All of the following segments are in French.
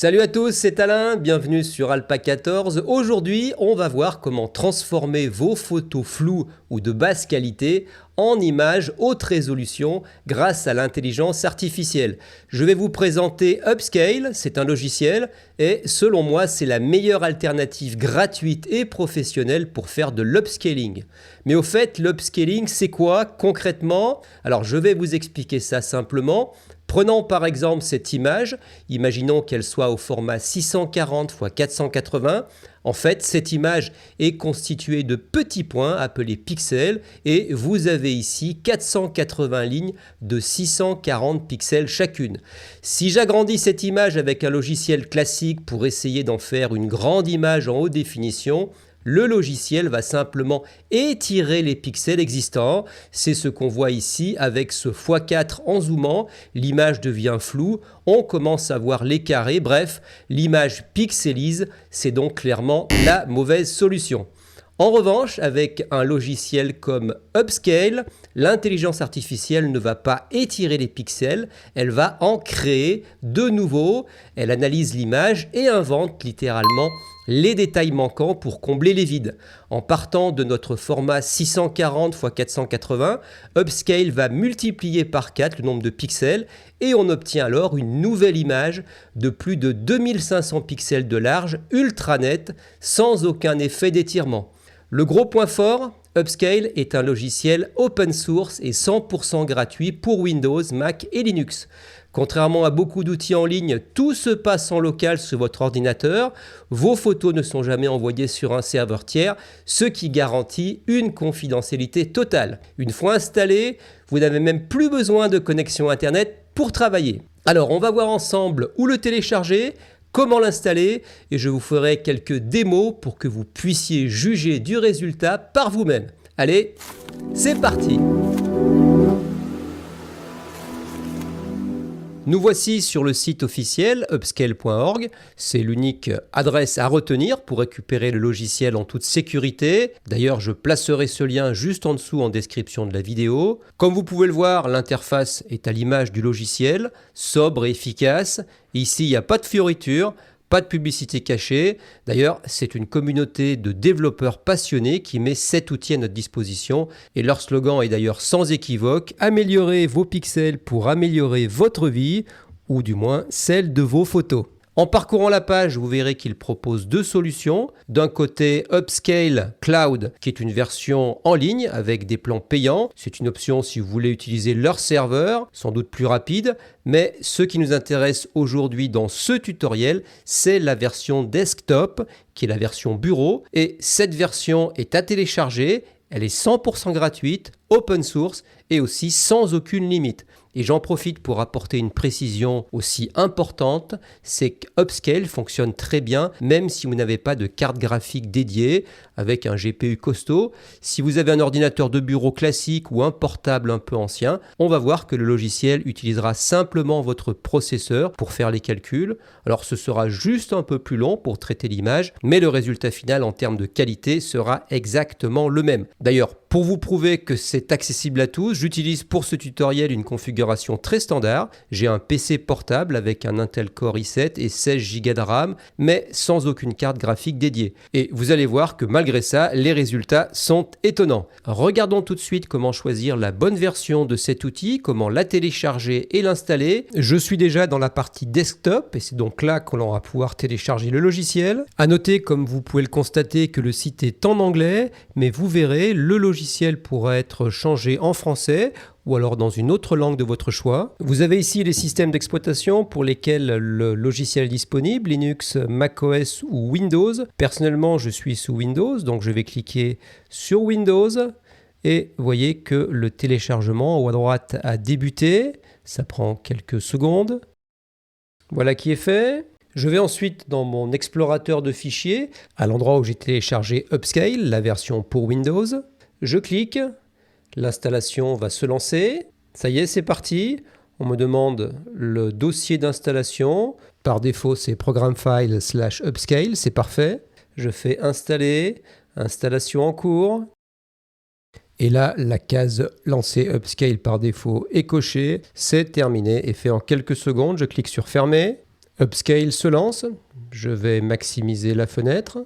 Salut à tous, c'est Alain, bienvenue sur Alpa 14. Aujourd'hui, on va voir comment transformer vos photos floues ou de basse qualité en images haute résolution grâce à l'intelligence artificielle. Je vais vous présenter Upscale, c'est un logiciel et selon moi, c'est la meilleure alternative gratuite et professionnelle pour faire de l'upscaling. Mais au fait, l'upscaling, c'est quoi concrètement? Alors, je vais vous expliquer ça simplement. Prenons par exemple cette image, imaginons qu'elle soit au format 640 x 480. En fait, cette image est constituée de petits points appelés pixels et vous avez ici 480 lignes de 640 pixels chacune. Si j'agrandis cette image avec un logiciel classique pour essayer d'en faire une grande image en haute définition, le logiciel va simplement étirer les pixels existants. C'est ce qu'on voit ici avec ce x4 en zoomant. L'image devient floue, on commence à voir les carrés. Bref, l'image pixelise, c'est donc clairement la mauvaise solution. En revanche, avec un logiciel comme Upscale, l'intelligence artificielle ne va pas étirer les pixels, elle va en créer de nouveaux. Elle analyse l'image et invente littéralement les détails manquants pour combler les vides. En partant de notre format 640 x 480, Upscale va multiplier par 4 le nombre de pixels et on obtient alors une nouvelle image de plus de 2500 pixels de large, ultra nette, sans aucun effet d'étirement. Le gros point fort, Upscale est un logiciel open source et 100% gratuit pour Windows, Mac et Linux. Contrairement à beaucoup d'outils en ligne, tout se passe en local sur votre ordinateur. Vos photos ne sont jamais envoyées sur un serveur tiers, ce qui garantit une confidentialité totale. Une fois installé, vous n'avez même plus besoin de connexion Internet pour travailler. Alors, on va voir ensemble où le télécharger, comment l'installer et je vous ferai quelques démos pour que vous puissiez juger du résultat par vous-même. Allez, c'est parti! Nous voici sur le site officiel upscale.org. C'est l'unique adresse à retenir pour récupérer le logiciel en toute sécurité. D'ailleurs, je placerai ce lien juste en dessous en description de la vidéo. Comme vous pouvez le voir, l'interface est à l'image du logiciel, sobre et efficace. Ici, il n'y a pas de fioritures. Pas de publicité cachée. D'ailleurs, c'est une communauté de développeurs passionnés qui met cet outil à notre disposition. Et leur slogan est d'ailleurs sans équivoque: améliorez vos pixels pour améliorer votre vie, ou du moins celle de vos photos. En parcourant la page, vous verrez qu'il propose deux solutions. D'un côté, Upscale Cloud, qui est une version en ligne avec des plans payants. C'est une option si vous voulez utiliser leur serveur, sans doute plus rapide. Mais ce qui nous intéresse aujourd'hui dans ce tutoriel, c'est la version desktop, qui est la version bureau. Et cette version est à télécharger. Elle est 100% gratuite, open source et aussi sans aucune limite. Et j'en profite pour apporter une précision aussi importante, c'est qu'Upscale fonctionne très bien même si vous n'avez pas de carte graphique dédiée avec un GPU costaud. Si vous avez un ordinateur de bureau classique ou un portable un peu ancien, on va voir que le logiciel utilisera simplement votre processeur pour faire les calculs. Alors ce sera juste un peu plus long pour traiter l'image, mais le résultat final en termes de qualité sera exactement le même. D'ailleurs, pour vous prouver que c'est accessible à tous, j'utilise pour ce tutoriel une configuration très standard. J'ai un PC portable avec un Intel Core i7 et 16 Go de RAM, mais sans aucune carte graphique dédiée. Et vous allez voir que malgré ça, les résultats sont étonnants. Regardons tout de suite comment choisir la bonne version de cet outil, comment la télécharger et l'installer. Je suis déjà dans la partie desktop et c'est donc là qu'on va pouvoir télécharger le logiciel. À noter, comme vous pouvez le constater, que le site est en anglais, mais vous verrez, le logiciel pourra être changé en français ou alors dans une autre langue de votre choix. Vous avez ici les systèmes d'exploitation pour lesquels le logiciel est disponible, Linux, macOS ou Windows. Personnellement, je suis sous Windows, donc je vais cliquer sur Windows et vous voyez que le téléchargement en haut à droite a débuté. Ça prend quelques secondes. Voilà qui est fait. Je vais ensuite dans mon explorateur de fichiers, à l'endroit où j'ai téléchargé Upscale, la version pour Windows. Je clique, l'installation va se lancer. Ça y est, c'est parti. On me demande le dossier d'installation. Par défaut, c'est Program File / Upscale, c'est parfait. Je fais installer, installation en cours. Et là, la case lancer Upscale par défaut est cochée. C'est terminé et fait en quelques secondes. Je clique sur fermer. Upscale se lance. Je vais maximiser la fenêtre.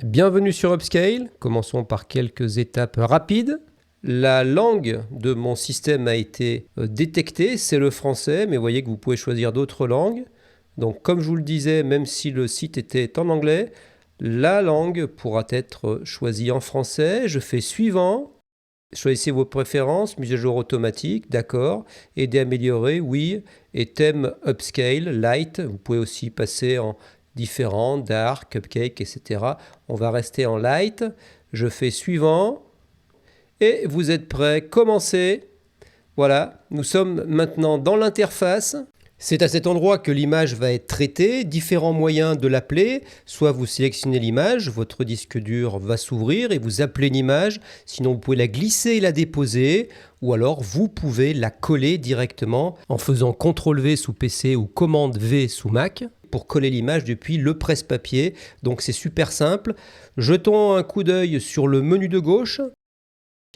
Bienvenue sur Upscale. Commençons par quelques étapes rapides. La langue de mon système a été détectée, c'est le français, mais vous voyez que vous pouvez choisir d'autres langues. Donc comme je vous le disais, même si le site était en anglais, la langue pourra être choisie en français. Je fais suivant. Choisissez vos préférences, mise à jour automatique, d'accord. Aider à améliorer, oui. Et thème Upscale, Light. Vous pouvez aussi passer en différents, Dark, Cupcake, etc. On va rester en Light. Je fais suivant. Et vous êtes prêts, commencez. Voilà, nous sommes maintenant dans l'interface. C'est à cet endroit que l'image va être traitée, différents moyens de l'appeler. Soit vous sélectionnez l'image, votre disque dur va s'ouvrir et vous appelez l'image. Sinon vous pouvez la glisser et la déposer. Ou alors vous pouvez la coller directement en faisant CTRL-V sous PC ou COMMANDE-V sous Mac pour coller l'image depuis le presse-papier. Donc c'est super simple. Jetons un coup d'œil sur le menu de gauche.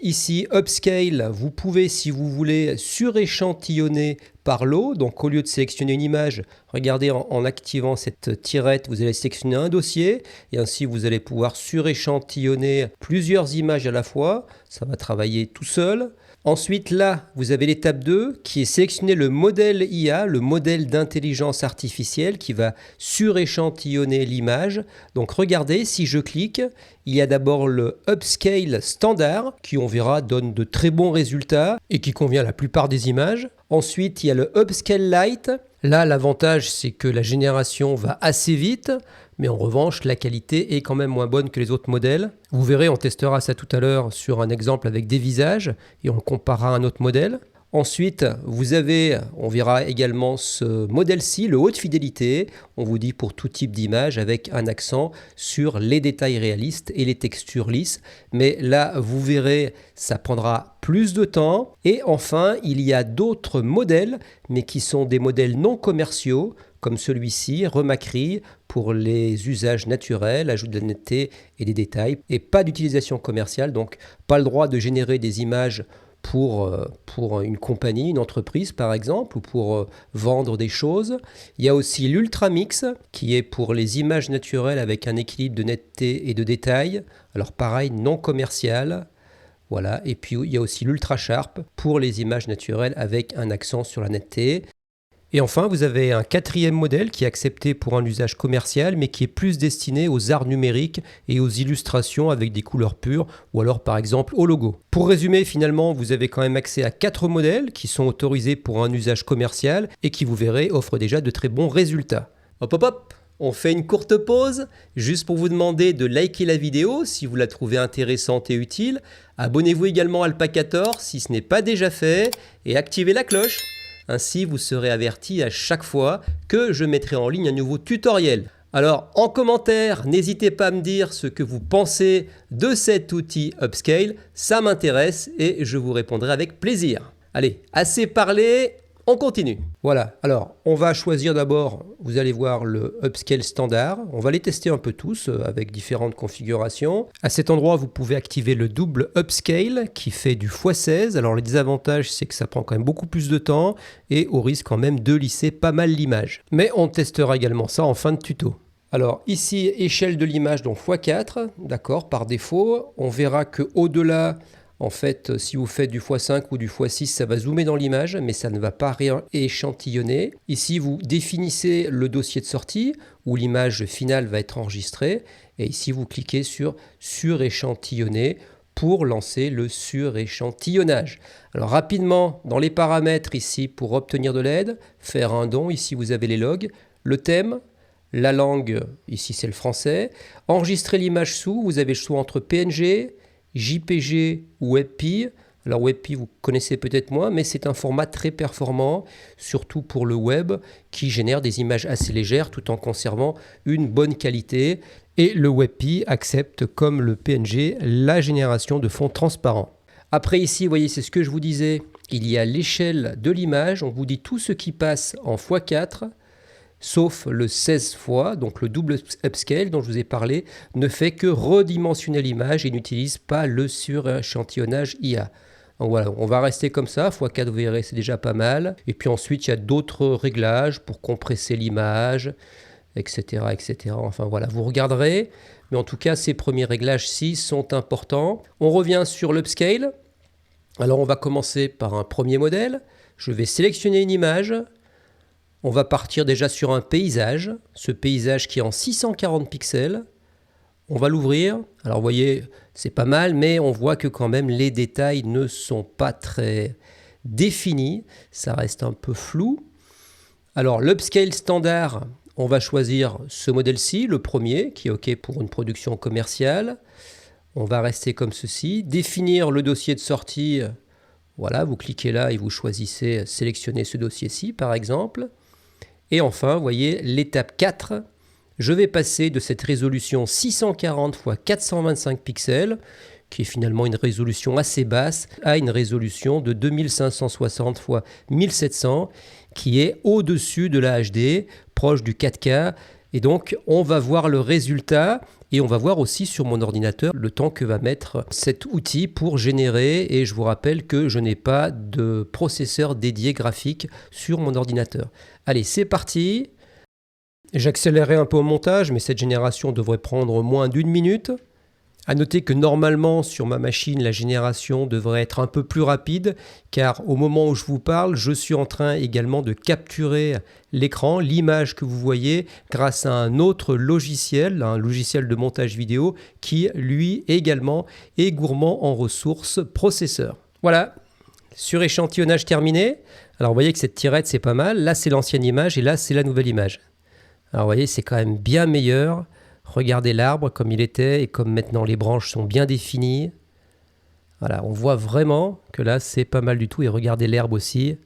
Ici, Upscale, vous pouvez, si vous voulez, suréchantillonner par lot. Donc, au lieu de sélectionner une image, regardez, en activant cette tirette, vous allez sélectionner un dossier. Et ainsi, vous allez pouvoir suréchantillonner plusieurs images à la fois. Ça va travailler tout seul. Ensuite, là, vous avez l'étape 2 qui est sélectionner le modèle IA, le modèle d'intelligence artificielle qui va suréchantillonner l'image. Donc regardez, si je clique, il y a d'abord le Upscale standard qui, on verra, donne de très bons résultats et qui convient à la plupart des images. Ensuite, il y a le Upscale Light. Là, l'avantage, c'est que la génération va assez vite, mais en revanche, la qualité est quand même moins bonne que les autres modèles. Vous verrez, on testera ça tout à l'heure sur un exemple avec des visages et on comparera à un autre modèle. Ensuite, vous avez, on verra également ce modèle-ci, le haute fidélité. On vous dit pour tout type d'image avec un accent sur les détails réalistes et les textures lisses. Mais là, vous verrez, ça prendra plus de temps. Et enfin, il y a d'autres modèles, mais qui sont des modèles non commerciaux, comme celui-ci, Remacry, pour les usages naturels, ajout de la netteté et des détails, et pas d'utilisation commerciale, donc pas le droit de générer des images pour une compagnie, une entreprise par exemple, ou pour vendre des choses. Il y a aussi l'Ultramix, qui est pour les images naturelles avec un équilibre de netteté et de détail. Alors pareil, non commercial. Voilà. Et puis il y a aussi l'Ultra Sharp pour les images naturelles avec un accent sur la netteté. Et enfin, vous avez un quatrième modèle qui est accepté pour un usage commercial, mais qui est plus destiné aux arts numériques et aux illustrations avec des couleurs pures, ou alors par exemple au logo. Pour résumer, finalement, vous avez quand même accès à 4 modèles qui sont autorisés pour un usage commercial et qui, vous verrez, offrent déjà de très bons résultats. Hop hop hop, on fait une courte pause, juste pour vous demander de liker la vidéo si vous la trouvez intéressante et utile. Abonnez-vous également à Alpacator si ce n'est pas déjà fait, et activez la cloche. Ainsi, vous serez averti à chaque fois que je mettrai en ligne un nouveau tutoriel. Alors, en commentaire, n'hésitez pas à me dire ce que vous pensez de cet outil Upscale. Ça m'intéresse et je vous répondrai avec plaisir. Allez, assez parlé, on continue. Voilà, alors on va choisir d'abord, vous allez voir le Upscale standard. On va les tester un peu tous avec différentes configurations. À cet endroit, vous pouvez activer le double Upscale qui fait du x16. Alors les désavantages, c'est que ça prend quand même beaucoup plus de temps et au risque quand même de lisser pas mal l'image. Mais on testera également ça en fin de tuto. Alors ici, échelle de l'image, donc x4, d'accord, par défaut. On verra que au-delà, en fait, si vous faites du x5 ou du x6, ça va zoomer dans l'image, mais ça ne va pas rééchantillonner. Ici, vous définissez le dossier de sortie où l'image finale va être enregistrée. Et ici, vous cliquez sur suréchantillonner pour lancer le suréchantillonnage. Alors rapidement, dans les paramètres ici, pour obtenir de l'aide, faire un don, ici vous avez les logs, le thème, la langue, ici c'est le français, enregistrer l'image sous, vous avez le choix entre PNG, JPG ou WebP. Alors WebP, vous connaissez peut-être moins, mais c'est un format très performant, surtout pour le web, qui génère des images assez légères tout en conservant une bonne qualité. Et le WebP accepte, comme le PNG, la génération de fonds transparents. Après ici, vous voyez, c'est ce que je vous disais, il y a l'échelle de l'image, on vous dit tout ce qui passe en x4, sauf le 16 fois, donc le double upscale dont je vous ai parlé, ne fait que redimensionner l'image et n'utilise pas le suréchantillonnage IA. Donc voilà, on va rester comme ça, x4 vous verrez c'est déjà pas mal. Et puis ensuite il y a d'autres réglages pour compresser l'image, etc., etc. Enfin voilà, vous regarderez. Mais en tout cas, ces premiers réglages-ci sont importants. On revient sur l'upscale. Alors on va commencer par un premier modèle. Je vais sélectionner une image. On va partir déjà sur un paysage. Ce paysage qui est en 640 pixels. On va l'ouvrir. Alors vous voyez, c'est pas mal, mais on voit que quand même les détails ne sont pas très définis. Ça reste un peu flou. Alors l'upscale standard, on va choisir ce modèle-ci, le premier, qui est OK pour une production commerciale. On va rester comme ceci. Définir le dossier de sortie. Voilà, vous cliquez là et vous choisissez, sélectionnez ce dossier-ci par exemple. Et enfin, vous voyez, l'étape 4, je vais passer de cette résolution 640 x 425 pixels, qui est finalement une résolution assez basse, à une résolution de 2560 x 1700, qui est au-dessus de la HD, proche du 4K. Et donc, on va voir le résultat et on va voir aussi sur mon ordinateur le temps que va mettre cet outil pour générer. Et je vous rappelle que je n'ai pas de processeur dédié graphique sur mon ordinateur. Allez, c'est parti. J'accélérerai un peu au montage, mais cette génération devrait prendre moins d'1 minute. À noter que normalement sur ma machine la génération devrait être un peu plus rapide car au moment où je vous parle je suis en train également de capturer l'écran, l'image que vous voyez grâce à un autre logiciel, un logiciel de montage vidéo qui lui également est gourmand en ressources processeur. Voilà, suréchantillonnage terminé. Alors vous voyez que cette tirette c'est pas mal, là c'est l'ancienne image et là c'est la nouvelle image. Alors vous voyez c'est quand même bien meilleur. Regardez l'arbre comme il était et comme maintenant les branches sont bien définies. Voilà, on voit vraiment que là c'est pas mal du tout. Et regardez l'herbe aussi,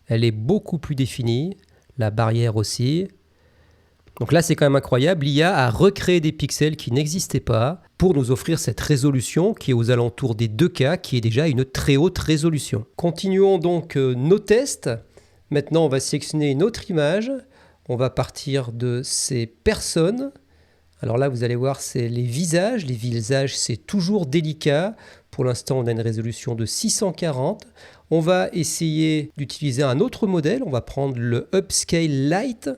elle est beaucoup plus définie. La barrière aussi. Donc là c'est quand même incroyable. L'IA a recréé des pixels qui n'existaient pas pour nous offrir cette résolution qui est aux alentours des 2K, qui est déjà une très haute résolution. Continuons donc nos tests. Maintenant on va sélectionner une autre image. On va partir de ces personnes. Alors là, vous allez voir, c'est les visages. Les visages, c'est toujours délicat. Pour l'instant, on a une résolution de 640. On va essayer d'utiliser un autre modèle. On va prendre le Upscale Lite,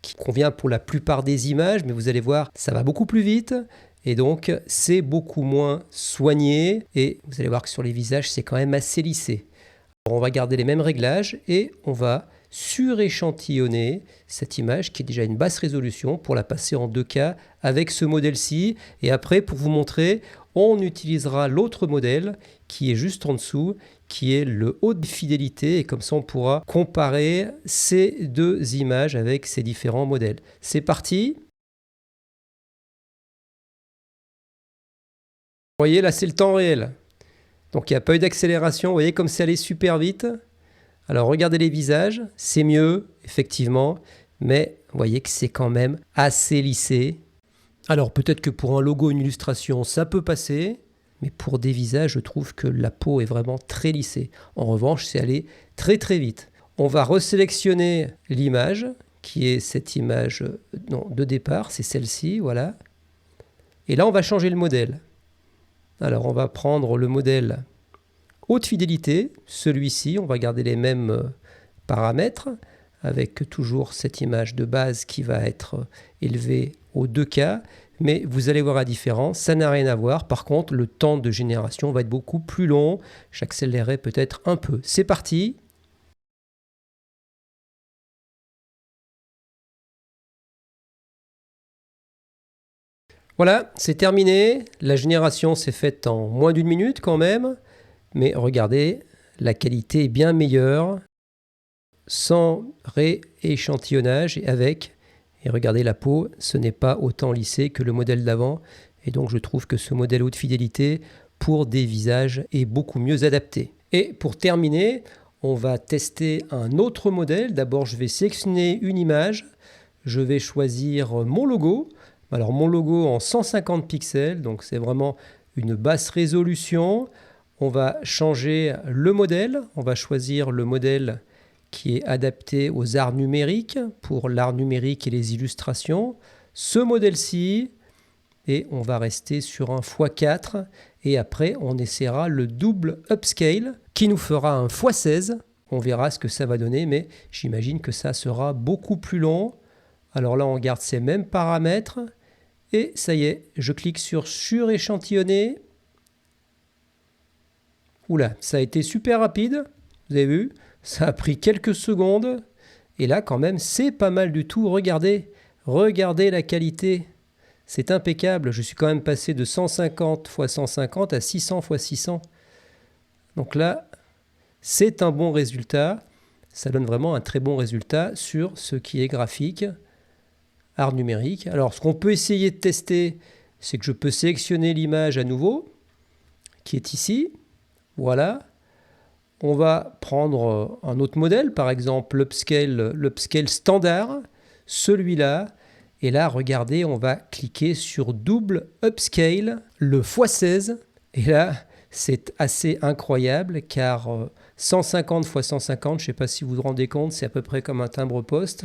qui convient pour la plupart des images. Mais vous allez voir, ça va beaucoup plus vite. Et donc, c'est beaucoup moins soigné. Et vous allez voir que sur les visages, c'est quand même assez lissé. Alors, on va garder les mêmes réglages et on va suréchantillonner cette image qui est déjà une basse résolution pour la passer en 2K avec ce modèle-ci. Et après, pour vous montrer, on utilisera l'autre modèle qui est juste en dessous, qui est le haute fidélité. Et comme ça, on pourra comparer ces deux images avec ces différents modèles. C'est parti. Vous voyez, là, c'est le temps réel. Donc, il n'y a pas eu d'accélération. Vous voyez comme c'est allé super vite. Alors regardez les visages, c'est mieux, effectivement, mais vous voyez que c'est quand même assez lissé. Alors peut-être que pour un logo, une illustration, ça peut passer, mais pour des visages, je trouve que la peau est vraiment très lissée. En revanche, c'est allé très très vite. On va resélectionner l'image, qui est cette image de départ, c'est celle-ci, voilà. Et là, on va changer le modèle. Alors on va prendre le modèle haute fidélité, celui-ci, on va garder les mêmes paramètres avec toujours cette image de base qui va être élevée au 2K, mais vous allez voir la différence, ça n'a rien à voir. Par contre, le temps de génération va être beaucoup plus long. J'accélérerai peut-être un peu. C'est parti. Voilà, c'est terminé. La génération s'est faite en moins d'1 minute quand même. Mais regardez, la qualité est bien meilleure, sans rééchantillonnage et avec. Et regardez la peau, ce n'est pas autant lissé que le modèle d'avant. Et donc je trouve que ce modèle haute fidélité pour des visages est beaucoup mieux adapté. Et pour terminer, on va tester un autre modèle. D'abord, je vais sélectionner une image. Je vais choisir mon logo. Alors mon logo en 150 pixels, donc c'est vraiment une basse résolution. On va changer le modèle, on va choisir le modèle qui est adapté aux arts numériques, pour l'art numérique et les illustrations. Ce modèle-ci, et on va rester sur un x4, et après on essaiera le double upscale qui nous fera un x16. On verra ce que ça va donner, mais j'imagine que ça sera beaucoup plus long. Alors là, on garde ces mêmes paramètres. Et ça y est, je clique sur suréchantillonner. Oula, ça a été super rapide. Vous avez vu, ça a pris quelques secondes. Et là, quand même, c'est pas mal du tout. Regardez, regardez la qualité. C'est impeccable. Je suis quand même passé de 150 x 150 à 600 x 600. Donc là, c'est un bon résultat. Ça donne vraiment un très bon résultat sur ce qui est graphique, art numérique. Alors, ce qu'on peut essayer de tester, c'est que je peux sélectionner l'image à nouveau, qui est ici. Voilà. On va prendre un autre modèle, par exemple l'upscale standard, celui-là. Et là, regardez, on va cliquer sur double upscale, le x16. Et là, c'est assez incroyable car 150 x 150, je ne sais pas si vous vous rendez compte, c'est à peu près comme un timbre-poste.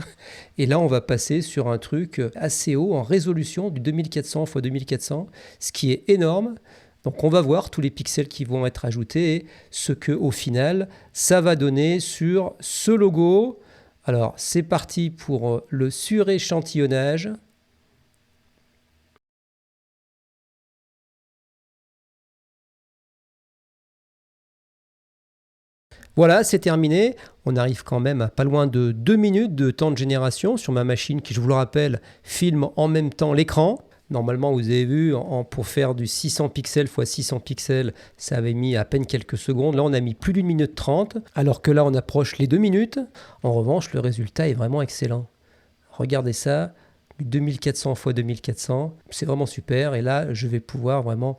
Et là, on va passer sur un truc assez haut en résolution du 2400 x 2400, ce qui est énorme. Donc on va voir tous les pixels qui vont être ajoutés et ce que au final ça va donner sur ce logo. Alors c'est parti pour le suréchantillonnage. Voilà, c'est terminé. On arrive quand même à pas loin de 2 minutes de temps de génération sur ma machine qui, je vous le rappelle, filme en même temps l'écran. Normalement, vous avez vu, pour faire du 600 pixels x 600 pixels, ça avait mis à peine quelques secondes. Là, on a mis plus d'une minute 30, alors que là, on approche les 2 minutes. En revanche, le résultat est vraiment excellent. Regardez ça, du 2400 x 2400, c'est vraiment super. Et là, je vais pouvoir vraiment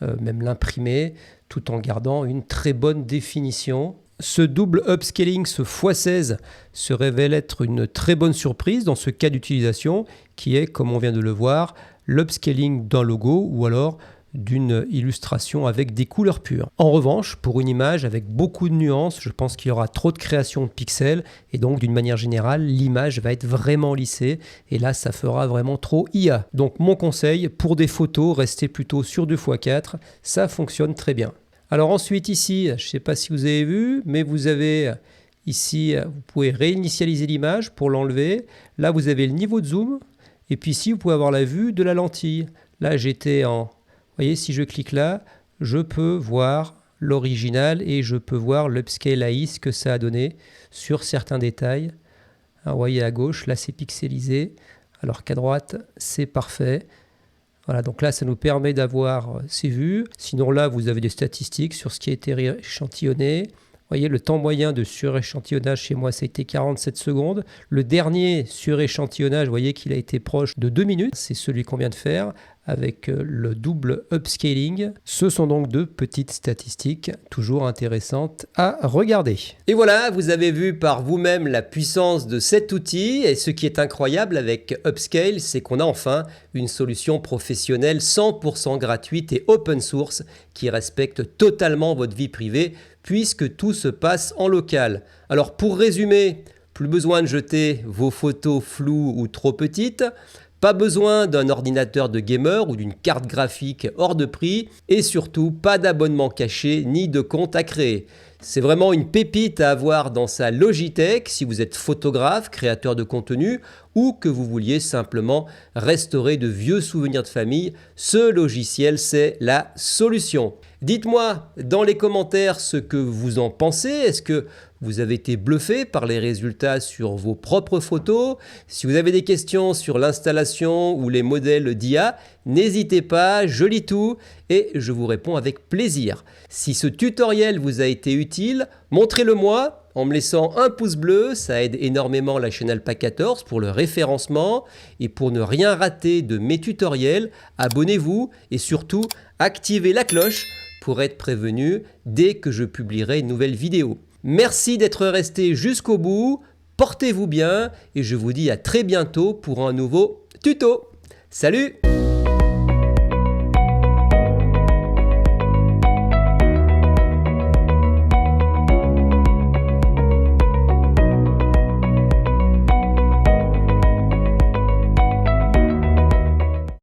même l'imprimer tout en gardant une très bonne définition. Ce double upscaling, ce x16, se révèle être une très bonne surprise dans ce cas d'utilisation qui est, comme on vient de le voir, l'upscaling d'un logo ou alors d'une illustration avec des couleurs pures. En revanche, pour une image avec beaucoup de nuances, je pense qu'il y aura trop de création de pixels et donc d'une manière générale, l'image va être vraiment lissée et là, ça fera vraiment trop IA. Donc mon conseil, pour des photos, restez plutôt sur 2x4, ça fonctionne très bien. Alors ensuite ici, je ne sais pas si vous avez vu, mais vous avez ici, vous pouvez réinitialiser l'image pour l'enlever. Là, vous avez le niveau de zoom. Et puis ici, vous pouvez avoir la vue de la lentille. Là, j'étais en... Vous voyez, si je clique là, je peux voir l'original et je peux voir l'upscale AI, ce que ça a donné sur certains détails. Alors, vous voyez à gauche, là, c'est pixelisé. Alors qu'à droite, c'est parfait. Voilà, donc là, ça nous permet d'avoir ces vues. Sinon, là, vous avez des statistiques sur ce qui a été échantillonné. Vous voyez, le temps moyen de suréchantillonnage chez moi, ça a été 47 secondes. Le dernier suréchantillonnage, vous voyez qu'il a été proche de 2 minutes. C'est celui qu'on vient de faire avec le double upscaling. Ce sont donc deux petites statistiques toujours intéressantes à regarder. Et voilà, vous avez vu par vous-même la puissance de cet outil. Et ce qui est incroyable avec Upscale, c'est qu'on a enfin une solution professionnelle 100% gratuite et open source qui respecte totalement votre vie privée puisque tout se passe en local. Alors pour résumer, plus besoin de jeter vos photos floues ou trop petites, pas besoin d'un ordinateur de gamer ou d'une carte graphique hors de prix et surtout pas d'abonnement caché ni de compte à créer. C'est vraiment une pépite à avoir dans sa Logitech si vous êtes photographe, créateur de contenu ou que vous vouliez simplement restaurer de vieux souvenirs de famille. Ce logiciel, c'est la solution. Dites-moi dans les commentaires ce que vous en pensez. Est-ce que vous avez été bluffé par les résultats sur vos propres photos? Si vous avez des questions sur l'installation ou les modèles d'IA, n'hésitez pas, je lis tout et je vous réponds avec plaisir. Si ce tutoriel vous a été utile, montrez-le moi en me laissant un pouce bleu, ça aide énormément la chaîne Alpa 14 pour le référencement. Et pour ne rien rater de mes tutoriels, abonnez-vous et surtout activez la cloche pour être prévenu dès que je publierai une nouvelle vidéo. Merci d'être resté jusqu'au bout, portez-vous bien et je vous dis à très bientôt pour un nouveau tuto. Salut!